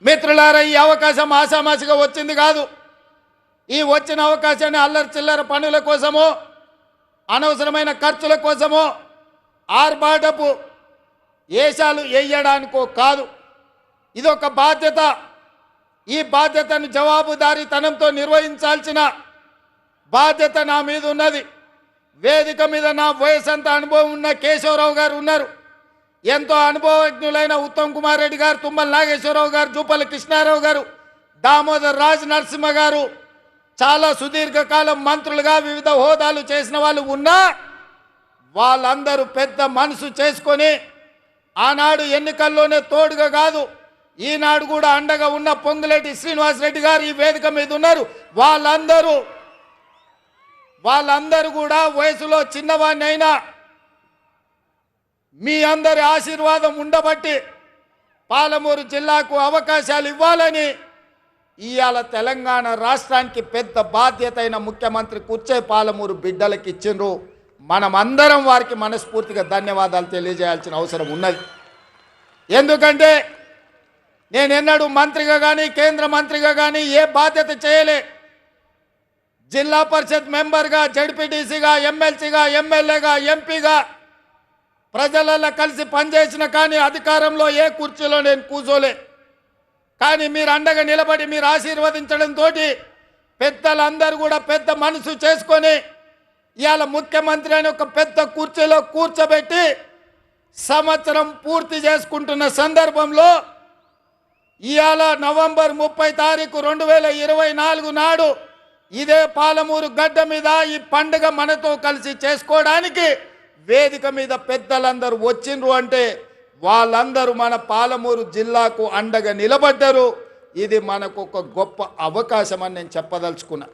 మిత్రులారా, ఈ అవకాశం ఆషామాషిగా వచ్చింది కాదు. ఈ వచ్చిన అవకాశాన్ని అల్లరి చిల్లర పనుల కోసమో, అనవసరమైన ఖర్చుల కోసమో, ఆర్భాటపు ఏషాలు వేయడానికో కాదు. ఇదొక బాధ్యత. ఈ బాధ్యతను జవాబుదారీతనంతో నిర్వహించాల్సిన బాధ్యత నా మీద ఉన్నది. వేదిక మీద నా వయసంత అనుభవం ఉన్న కేశవరావు గారు ఉన్నారు. ఎంతో అనుభవజ్ఞులైన ఉత్తమ్ కుమార్ రెడ్డి గారు, తుమ్మల నాగేశ్వరరావు గారు, జూపల్లి కృష్ణారావు గారు, దామోదర్ రాజ్ నరసింహ గారు చాలా సుదీర్ఘకాలం మంత్రులుగా వివిధ హోదాలు చేసిన వాళ్ళు ఉన్నా వాళ్ళందరూ పెద్ద మనసు చేసుకొని ఆనాడు ఎన్నికల్లోనే తోడుగా కాదు, ఈనాడు కూడా అండగా ఉన్న పొంగులేటి శ్రీనివాసరెడ్డి గారు ఈ వేదిక మీద ఉన్నారు. వాళ్ళందరూ కూడా వయసులో చిన్నవాడిని అయినా మీ అందరి ఆశీర్వాదం ఉండబట్టి పాలమూరు జిల్లాకు అవకాశాలు ఇవ్వాలని ఇవాళ తెలంగాణ రాష్ట్రానికి పెద్ద బాధ్యత అయిన ముఖ్యమంత్రి కూర్చే పాలమూరు బిడ్డలకు ఇచ్చిండ్రు. మనమందరం వారికి మనస్ఫూర్తిగా ధన్యవాదాలు తెలియజేయాల్సిన అవసరం ఉన్నది. ఎందుకంటే నేను ఎన్నడూ మంత్రిగా కానీ కేంద్ర మంత్రిగా కానీ ఏ బాధ్యత చేయలే. జిల్లా పరిషత్ మెంబర్గా, జడ్పీటీసీగా, ఎమ్మెల్సీగా, ఎమ్మెల్యేగా, ఎంపీగా ప్రజలలో కలిసి పనిచేసిన కానీ అధికారంలో ఏ కుర్చీలో నేను కూర్చోలే. కానీ మీరు అండగా నిలబడి మీరు ఆశీర్వదించడంతో పెద్దలందరూ కూడా పెద్ద మనసు చేసుకొని ఇవాళ ముఖ్యమంత్రి అని ఒక పెద్ద కుర్చీలో కూర్చోబెట్టి సంవత్సరం పూర్తి చేసుకుంటున్న సందర్భంలో ఇవాళ నవంబర్ 30 తారీఖు 2024 నాడు ఇదే పాలమూరు గడ్డ మీద ఈ పండుగ మనతో కలిసి చేసుకోవడానికి వేదిక మీద పెద్దలందరూ వచ్చిండ్రు అంటే వాళ్ళందరూ మన పాలమూరు జిల్లాకు అండగా నిలబడ్డారు. ఇది మనకు ఒక గొప్ప అవకాశం అని నేను చెప్పదలుచుకున్నా.